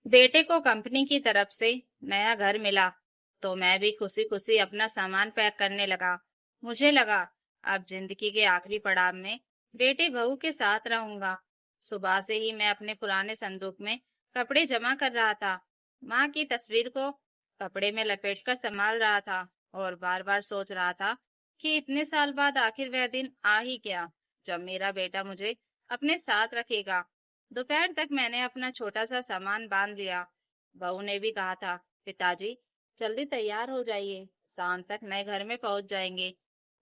बेटे को कंपनी की तरफ से नया घर मिला तो मैं भी खुशी खुशी अपना सामान पैक करने लगा। मुझे लगा अब जिंदगी के आखिरी पड़ाव में बेटे बहू के साथ रहूंगा। सुबह से ही मैं अपने पुराने संदूक में कपड़े जमा कर रहा था। माँ की तस्वीर को कपड़े में लपेटकर संभाल रहा था और बार बार सोच रहा था कि इतने साल बाद आखिर वह दिन आ ही गया जब मेरा बेटा मुझे अपने साथ रखेगा। दोपहर तक मैंने अपना छोटा सा सामान बांध लिया। बहू ने भी कहा था, पिताजी जल्दी तैयार हो जाइए, शाम तक नए घर में पहुंच जाएंगे।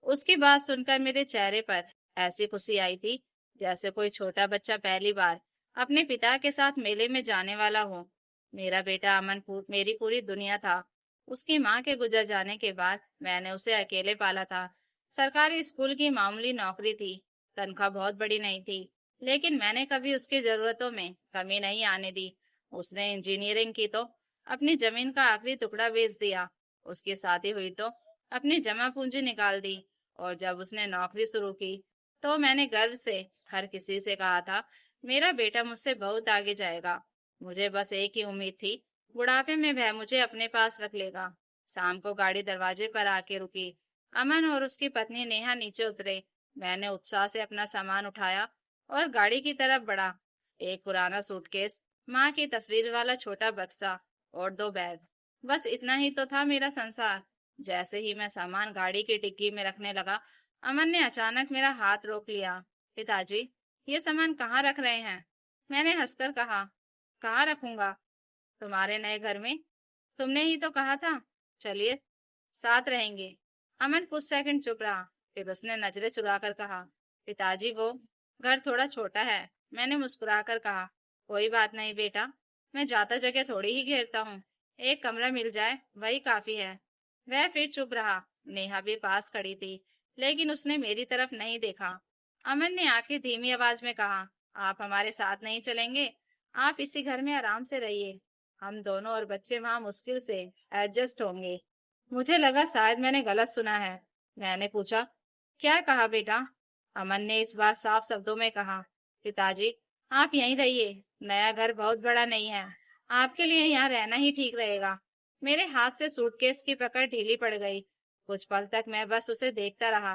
उसकी बात सुनकर मेरे चेहरे पर ऐसी खुशी आई थी जैसे कोई छोटा बच्चा पहली बार अपने पिता के साथ मेले में जाने वाला हो। मेरा बेटा अमन मेरी पूरी दुनिया था। उसकी माँ के गुजर जाने के बाद मैंने उसे अकेले पाला था। सरकारी स्कूल की मामूली नौकरी थी, तनख्वाह बहुत बड़ी नहीं थी, लेकिन मैंने कभी उसकी जरूरतों में कमी नहीं आने दी। उसने इंजीनियरिंग की तो अपनी जमीन का आखिरी टुकड़ा बेच दिया। उसकी शादी हुई तो अपनी जमा पूंजी निकाल दी, और जब उसने नौकरी शुरू की तो मैंने गर्व से हर किसी से कहा था, मेरा बेटा मुझसे बहुत आगे जाएगा। मुझे बस एक ही उम्मीद थी, बुढ़ापे में वह मुझे अपने पास रख लेगा। शाम को गाड़ी दरवाजे पर आके रुकी। अमन और उसकी पत्नी नेहा नीचे उतरे। मैंने उत्साह से अपना सामान उठाया और गाड़ी की तरफ बढ़ा। एक पुराना सूटकेस, माँ की तस्वीर वाला छोटा बक्सा और दो बैग, बस इतना ही तो था मेरा संसार। जैसे ही मैं सामान गाड़ी की डिग्गी में रखने लगा, अमन ने अचानक मेरा हाथ रोक लिया। पिताजी, ये सामान कहाँ रख रहे हैं? मैंने हंसकर कहा, कहाँ रखूंगा? तुम्हारे नए घर में। तुमने ही तो कहा था। चलिए, साथ रहेंगे। अमन कुछ सेकंड चुप रहा, फिर उसने नजरें चुराकर कहा, पिताजी वो घर थोड़ा छोटा है। मैंने मुस्कुराकर कहा, कोई बात नहीं बेटा, मैं जाता जगह थोड़ी ही घेरता हूँ। एक कमरा मिल जाए वही काफी है। वह फिर चुप रहा। नेहा भी पास खड़ी थी, लेकिन उसने मेरी तरफ नहीं देखा। अमन ने आखिर धीमी आवाज में कहा, आप हमारे साथ नहीं चलेंगे? आप इसी घर में आराम से रहिए, हम दोनों और बच्चे वहां मुश्किल से एडजस्ट होंगे। मुझे लगा शायद मैंने गलत सुना है। मैंने पूछा, क्या कहा बेटा? अमन ने इस बार साफ शब्दों में कहा, पिताजी आप यहीं रहिए, नया घर बहुत बड़ा नहीं है, आपके लिए यहाँ रहना ही ठीक रहेगा। मेरे हाथ से सूटकेस की पकड़ ढीली पड़ गई। कुछ पल तक मैं बस उसे देखता रहा।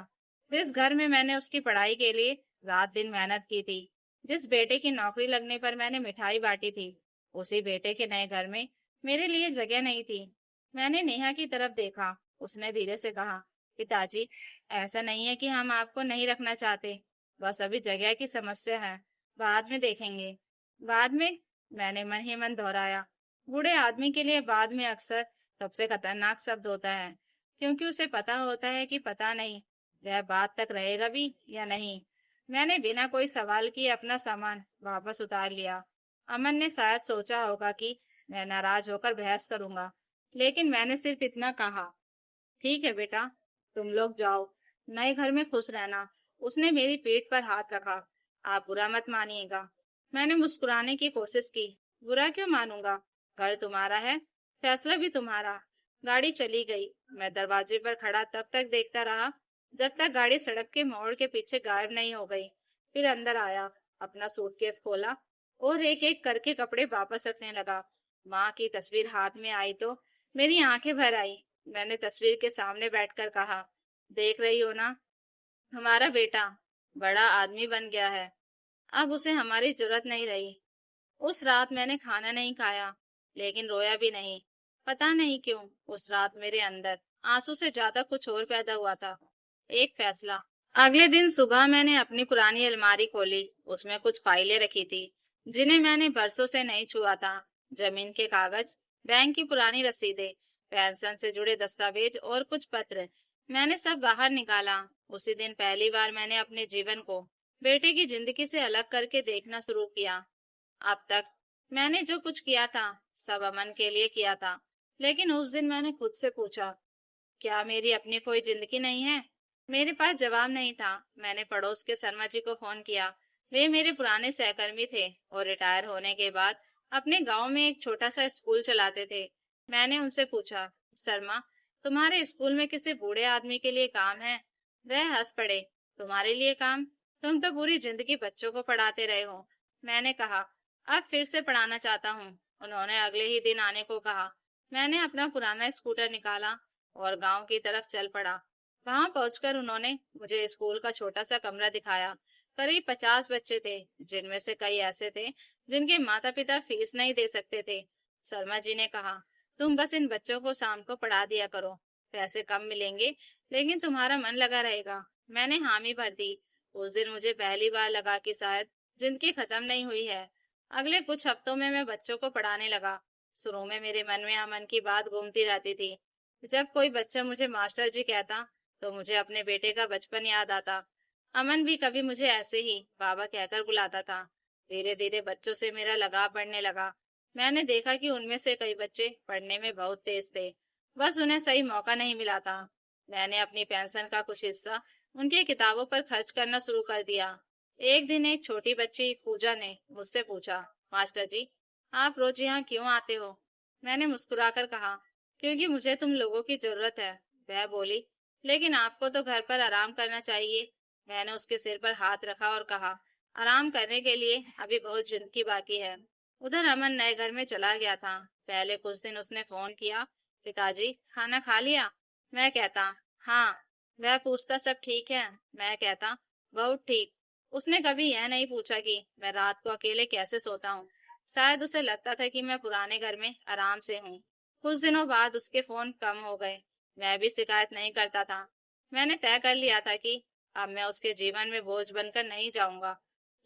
जिस घर में मैंने उसकी पढ़ाई के लिए रात दिन मेहनत की थी, जिस बेटे की नौकरी लगने पर मैंने मिठाई बांटी थी, उसी बेटे के नए घर में मेरे लिए जगह नहीं थी। मैंने नेहा की तरफ देखा। उसने धीरे से कहा, पिताजी ऐसा नहीं है कि हम आपको नहीं रखना चाहते, बस अभी जगह की समस्या है, बाद में देखेंगे। बाद में? मैंने मन ही मन दोहराया। बूढ़े आदमी के लिए बाद में अक्सर सबसे खतरनाक शब्द होता है, क्योंकि उसे पता होता है कि पता नहीं वह बात तक रहेगा भी या नहीं। मैंने बिना कोई सवाल किए अपना सामान वापस उतार लिया। अमन ने शायद सोचा होगा कि मैं नाराज होकर बहस करूंगा, लेकिन मैंने सिर्फ इतना कहा, ठीक है बेटा, तुम लोग जाओ, नए घर में खुश रहना। उसने मेरी पीठ पर हाथ रखा। आप बुरा मत मानिएगा। मैंने मुस्कुराने की कोशिश की। बुरा क्यों मानूंगा? घर तुम्हारा है, फैसला भी तुम्हारा। गाड़ी चली गई। मैं दरवाजे पर खड़ा तब तक देखता रहा जब तक गाड़ी सड़क के मोड़ के पीछे गायब नहीं हो गई। फिर अंदर आया, अपना सूटकेस खोला और एक एक करके कपड़े वापस रखने लगा। माँ की तस्वीर हाथ में आई तो मेरी आंखें भर आई। मैंने तस्वीर के सामने बैठकर कहा, देख रही हो ना, हमारा बेटा बड़ा आदमी बन गया है, अब उसे हमारी जरूरत नहीं रही। उस रात मैंने खाना नहीं खाया, लेकिन रोया भी नहीं। पता नहीं क्यों उस रात मेरे अंदर आंसू से ज्यादा कुछ और पैदा हुआ था। एक फैसला। अगले दिन सुबह मैंने अपनी पुरानी अलमारी खोली। उसमें कुछ फाइलें रखी थी जिन्हें मैंने बरसों से नहीं छुआ था। जमीन के कागज, बैंक की पुरानी रसीदें, पेंशन से जुड़े दस्तावेज और कुछ पत्र, मैंने सब बाहर निकाला। उसी दिन पहली बार मैंने अपने जीवन को बेटे की जिंदगी से अलग करके देखना शुरू किया। अब तक मैंने जो कुछ किया था सब अमन के लिए किया था, लेकिन उस दिन मैंने खुद से पूछा, क्या मेरी अपनी कोई जिंदगी नहीं है? मेरे पास जवाब नहीं था। मैंने पड़ोस के शर्मा जी को फोन किया। वे मेरे पुराने सहकर्मी थे और रिटायर होने के बाद अपने गांव में एक छोटा सा स्कूल चलाते थे। मैंने उनसे पूछा, शर्मा, तुम्हारे स्कूल में किसी बूढ़े आदमी के लिए काम है? वह हंस पड़े, तुम्हारे लिए काम? तुम तो पूरी जिंदगी बच्चों को पढ़ाते रहे हो। मैंने कहा, अब फिर से पढ़ाना चाहता हूँ। उन्होंने अगले ही दिन आने को कहा। मैंने अपना पुराना स्कूटर निकाला और गांव की तरफ चल पड़ा। वहां पहुंचकर उन्होंने मुझे स्कूल का छोटा सा कमरा दिखाया। करीब 50 बच्चे थे, जिनमें से कई ऐसे थे जिनके माता पिता फीस नहीं दे सकते थे। शर्मा जी ने कहा, तुम बस इन बच्चों को शाम को पढ़ा दिया करो। पैसे कम मिलेंगे, लेकिन तुम्हारा मन लगा रहेगा। मैंने हामी भर दी। उस दिन मुझे पहली बार लगा कि शायद जिंदगी खत्म नहीं हुई है। अगले कुछ हफ्तों में मैं बच्चों को पढ़ाने लगा। शुरू में मेरे मन में अमन की बात घूमती रहती थी। जब कोई बच्चा मुझे मास्टर जी कहता, तो मुझे अपने बेटे का बचपन याद आता। अमन भी कभी मुझे ऐसे ही बाबा कहकर बुलाता था। धीरे धीरे बच्चों से मेरा लगाव बढ़ने लगा। मैंने देखा कि उनमें से कई बच्चे पढ़ने में बहुत तेज थे, बस उन्हें सही मौका नहीं मिला था। मैंने अपनी पेंशन का कुछ हिस्सा उनकी किताबों पर खर्च करना शुरू कर दिया। एक दिन एक छोटी बच्ची पूजा ने मुझसे पूछा, मास्टर जी, आप रोज यहाँ क्यों आते हो? मैंने मुस्कुराकर कहा, क्योंकि मुझे तुम लोगों की जरूरत है। वह बोली, लेकिन आपको तो घर पर आराम करना चाहिए। मैंने उसके सिर पर हाथ रखा और कहा, आराम करने के लिए अभी बहुत जिंदगी बाकी है। उधर अमन नए घर में चला गया था। पहले कुछ दिन उसने फोन किया, पिताजी खाना खा लिया? मैं कहता, हाँ। वह पूछता, सब ठीक है? मैं कहता, बहुत ठीक। उसने कभी यह नहीं पूछा कि मैं रात को अकेले कैसे सोता हूँ। शायद उसे लगता था कि मैं पुराने घर में आराम से हूँ। कुछ दिनों बाद उसके फोन कम हो गए। मैं भी शिकायत नहीं करता था। मैंने तय कर लिया था कि अब मैं उसके जीवन में बोझ बनकर नहीं जाऊंगा।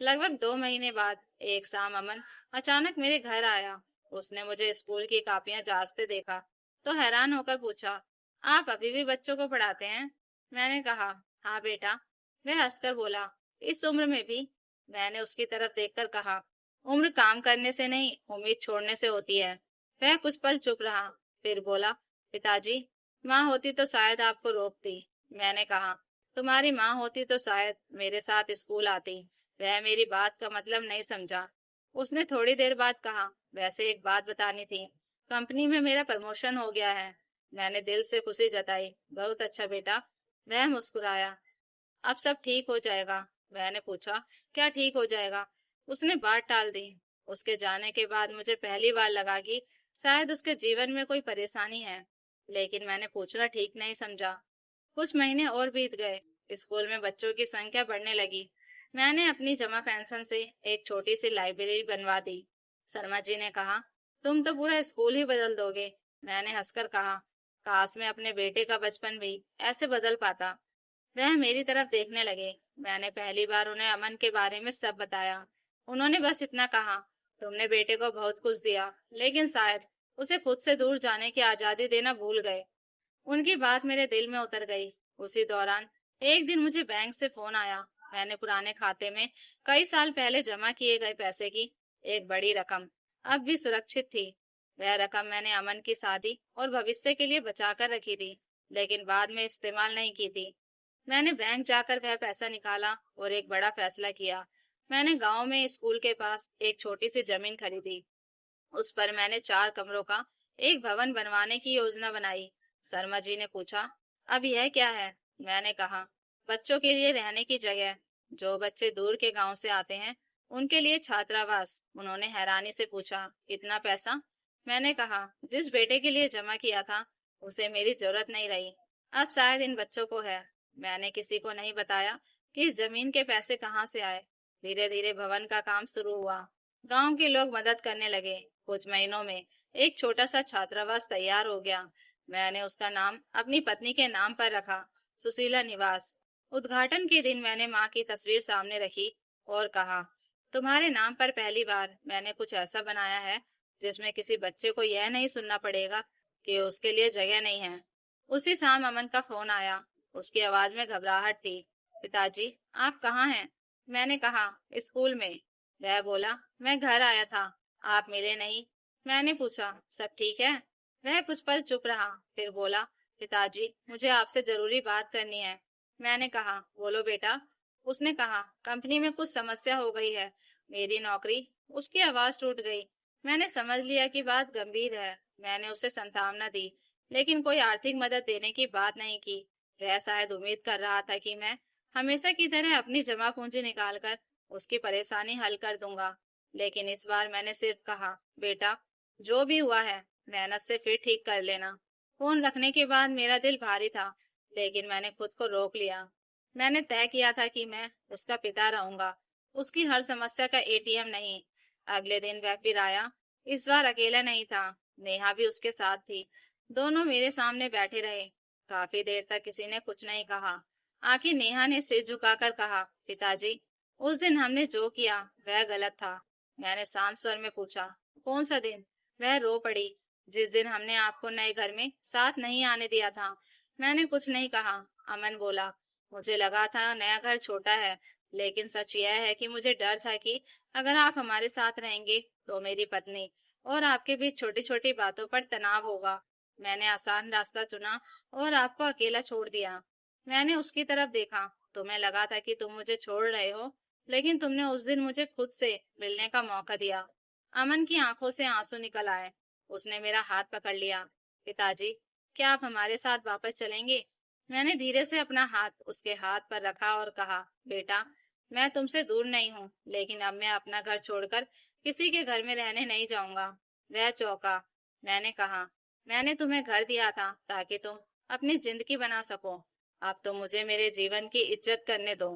लगभग 2 महीने बाद एक शाम अमन अचानक मेरे घर आया। उसने मुझे स्कूल की कापियां जांचते देखा तो हैरान होकर पूछा, आप अभी भी बच्चों को पढ़ाते हैं? मैंने कहा, हाँ बेटा। वह हंसकर बोला, इस उम्र में भी? मैंने उसकी तरफ देखकर कहा, उम्र काम करने से नहीं, उम्मीद छोड़ने से होती है। वह कुछ पल चुप रहा, फिर बोला, पिताजी, माँ होती तो शायद आपको रोकती। मैंने कहा, तुम्हारी माँ होती तो शायद मेरे साथ स्कूल आती। वह मेरी बात का मतलब नहीं समझा। उसने थोड़ी देर बाद कहा, वैसे एक बात बतानी थी, कंपनी में मेरा प्रमोशन हो गया है। मैंने दिल से खुशी जताई। बहुत अच्छा बेटा। वह मुस्कुराया। अब सब ठीक हो जाएगा? मैंने पूछा, क्या ठीक हो जाएगा? उसने बात टाल दी। उसके जाने के बाद मुझे पहली बार लगा कि शायद उसके जीवन में कोई परेशानी है, लेकिन मैंने पूछना ठीक नहीं समझा। कुछ महीने और बीत गए। स्कूल में बच्चों की संख्या बढ़ने लगी। मैंने अपनी जमा पेंशन से एक छोटी सी लाइब्रेरी बनवा दी। शर्मा जी ने कहा, तुम तो पूरा स्कूल ही बदल दोगे। मैंने हंसकर कहा, काश मैं अपने बेटे का बचपन भी ऐसे बदल पाता। वह मेरी तरफ देखने लगे। मैंने पहली बार उन्हें अमन के बारे में सब बताया। उन्होंने बस इतना कहा, तुमने बेटे को बहुत कुछ दिया, लेकिन शायद उसे खुद से दूर जाने की आजादी देना भूल गए। उनकी बात मेरे दिल में उतर गई। उसी दौरान एक दिन मुझे बैंक से फोन आया। मैंने पुराने खाते में कई साल पहले जमा किए गए पैसे की एक बड़ी रकम अब भी सुरक्षित थी। वह रकम मैंने अमन की शादी और भविष्य के लिए बचा कर रखी थी, लेकिन बाद में इस्तेमाल नहीं की थी। मैंने बैंक जाकर वह पैसा निकाला और एक बड़ा फैसला किया। मैंने गांव में स्कूल के पास एक छोटी सी जमीन खरीदी। उस पर मैंने 4 कमरों का एक भवन बनवाने की योजना बनाई। शर्मा जी ने पूछा, अब यह क्या है? मैंने कहा, बच्चों के लिए रहने की जगह। जो बच्चे दूर के गांव से आते हैं, उनके लिए छात्रावास। उन्होंने हैरानी से पूछा, इतना पैसा? मैंने कहा, जिस बेटे के लिए जमा किया था, उसे मेरी जरूरत नहीं रही। अब शायद इन बच्चों को है। मैंने किसी को नहीं बताया कि इस जमीन के पैसे कहाँ से आए। धीरे धीरे भवन का काम शुरू हुआ। गांव के लोग मदद करने लगे। कुछ महीनों में एक छोटा सा छात्रावास तैयार हो गया। मैंने उसका नाम अपनी पत्नी के नाम पर रखा, सुशीला निवास। उद्घाटन के दिन मैंने माँ की तस्वीर सामने रखी और कहा, तुम्हारे नाम पर पहली बार मैंने कुछ ऐसा बनाया है जिसमें किसी बच्चे को यह नहीं सुनना पड़ेगा कि उसके लिए जगह नहीं है। उसी शाम अमन का फोन आया। उसकी आवाज में घबराहट थी। पिताजी, आप कहाँ हैं? मैंने कहा, स्कूल में। वह बोला, मैं घर आया था, आप मिले नहीं। मैंने पूछा, सब ठीक है? वह कुछ पल चुप रहा, फिर बोला, पिताजी, मुझे आपसे जरूरी बात करनी है। मैंने कहा, बोलो बेटा। उसने कहा, कंपनी में कुछ समस्या हो गई है, मेरी नौकरी। उसकी आवाज टूट गई। मैंने समझ लिया कि बात गंभीर है। मैंने उसे सांत्वना दी, लेकिन कोई आर्थिक मदद देने की बात नहीं की। वह शायद उम्मीद कर रहा था कि मैं हमेशा की तरह अपनी जमा पूंजी निकालकर उसकी परेशानी हल कर दूंगा। लेकिन इस बार मैंने सिर्फ कहा, बेटा, जो भी हुआ है मेहनत से फिर ठीक कर लेना। फोन रखने के बाद मेरा दिल भारी था, लेकिन मैंने खुद को रोक लिया। मैंने तय किया था कि मैं उसका पिता रहूंगा, उसकी हर समस्या का एटीएम नहीं। अगले दिन वह फिर आया। इस बार अकेला नहीं था, नेहा भी उसके साथ थी। दोनों मेरे सामने बैठे रहे। काफी देर तक किसी ने कुछ नहीं कहा। आखिर नेहा ने सिर झुकाकर कहा, पिताजी, उस दिन हमने जो किया वह गलत था। मैंने शांत स्वर में पूछा, कौन सा दिन? वह रो पड़ी, जिस दिन हमने आपको नए घर में साथ नहीं आने दिया था। मैंने कुछ नहीं कहा। अमन बोला, मुझे लगा था नया घर छोटा है, लेकिन सच यह है कि मुझे डर था कि अगर आप हमारे साथ रहेंगे तो मेरी पत्नी और आपके बीच छोटी छोटी बातों पर तनाव होगा। मैंने आसान रास्ता चुना और आपको अकेला छोड़ दिया। मैंने उसकी तरफ देखा। तुम्हें लगा था कि तुम मुझे छोड़ रहे हो, लेकिन तुमने उस दिन मुझे खुद से मिलने का मौका दिया। अमन की आंखों से आंसू निकल आए। उसने मेरा हाथ पकड़ लिया। पिताजी, क्या आप हमारे साथ वापस चलेंगे? मैंने धीरे से अपना हाथ उसके हाथ पर रखा और कहा, बेटा, मैं तुमसे दूर नहीं हूँ, लेकिन अब मैं अपना घर छोड़कर किसी के घर में रहने नहीं जाऊंगा। वह चौंका। मैंने कहा, मैंने तुम्हें घर दिया था ताकि तुम अपनी जिंदगी बना सको। अब तो मुझे मेरे जीवन की इज्जत करने दो।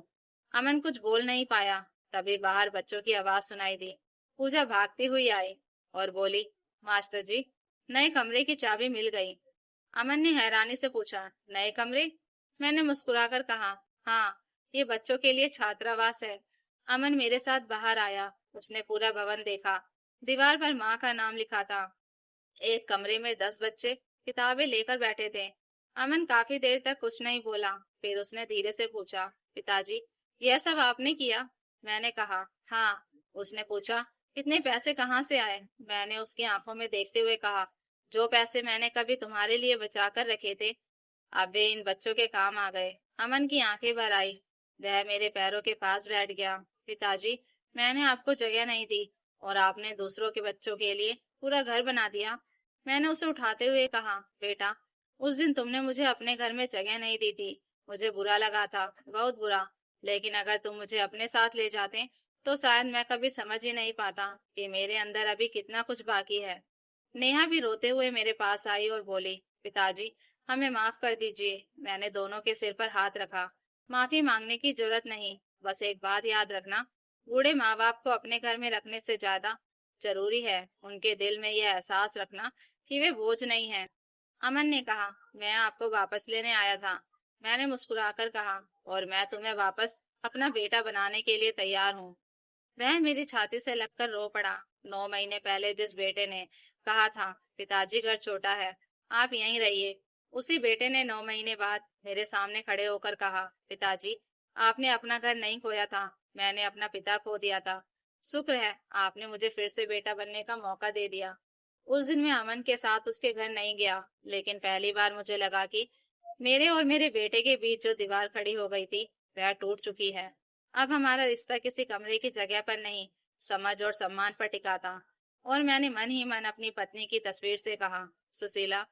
अमन कुछ बोल नहीं पाया। तभी बाहर बच्चों की आवाज सुनाई दी। पूजा भागती हुई आई और बोली, मास्टर जी, नए कमरे की चाबी मिल गई। अमन ने हैरानी से पूछा, नए कमरे? मैंने मुस्कुराकर कहा, हाँ, ये बच्चों के लिए छात्रावास है। अमन मेरे साथ बाहर आया। उसने पूरा भवन देखा। दीवार पर माँ का नाम लिखा था। एक कमरे में 10 बच्चे किताबें लेकर बैठे थे। अमन काफी देर तक कुछ नहीं बोला। फिर उसने धीरे से पूछा, पिताजी, यह सब आपने किया? मैंने कहा, हाँ। उसने पूछा, इतने पैसे कहाँ से आए? मैंने उसकी आंखों में देखते हुए कहा, जो पैसे मैंने कभी तुम्हारे लिए बचा कर रखे थे, अब वे इन बच्चों के काम आ गए। अमन की आंखें भर आई। वह मेरे पैरों के पास बैठ गया। पिताजी, मैंने आपको जगह नहीं दी और आपने दूसरों के बच्चों के लिए पूरा घर बना दिया। मैंने उसे उठाते हुए कहा, बेटा, उस दिन तुमने मुझे अपने घर में जगह नहीं दी थी। मुझे बुरा लगा था, बहुत बुरा। लेकिन अगर तुम मुझे अपने साथ ले जाते तो शायद मैं कभी समझ ही नहीं पाता कि मेरे अंदर अभी कितना कुछ बाकी है। नेहा भी रोते हुए मेरे पास आई और बोली, पिताजी, हमें माफ कर दीजिए। मैंने दोनों के सिर पर हाथ रखा। माफी मांगने की जरूरत नहीं, बस एक बात याद रखना, बूढ़े माँ बाप को अपने घर में रखने से ज्यादा जरूरी है उनके दिल में यह एहसास रखना कि वे बोझ नहीं है। अमन ने कहा, मैं आपको वापस लेने आया था। मैंने मुस्कुराकर कहा, और मैं तुम्हें वापस अपना बेटा बनाने के लिए तैयार हूँ। वह मेरी छाती से लगकर रो पड़ा। 9 महीने पहले जिस बेटे ने कहा था, पिताजी घर छोटा है, आप यहीं रहिए, उसी बेटे ने 9 महीने बाद मेरे सामने खड़े होकर कहा, पिताजी, आपने अपना घर नहीं खोया था, मैंने अपना पिता खो दिया था। शुक्र है आपने मुझे फिर से बेटा बनने का मौका दे दिया। उस दिन मैं अमन के साथ उसके घर नहीं गया, लेकिन पहली बार मुझे लगा कि मेरे और मेरे बेटे के बीच जो दीवार खड़ी हो गई थी वह टूट चुकी है। अब हमारा रिश्ता किसी कमरे की जगह पर नहीं, समझ और सम्मान पर टिका था। और मैंने मन ही मन अपनी पत्नी की तस्वीर से कहा, सुशीला,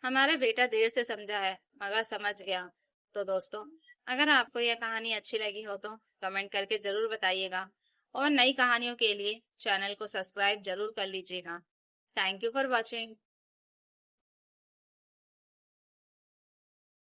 हमारा बेटा देर से समझा है मगर समझ गया। तो दोस्तों, अगर आपको यह कहानी अच्छी लगी हो तो कमेंट करके जरूर बताइएगा और नई कहानियों के लिए चैनल को सब्सक्राइब जरूर कर लीजिएगा। Thank you for watching.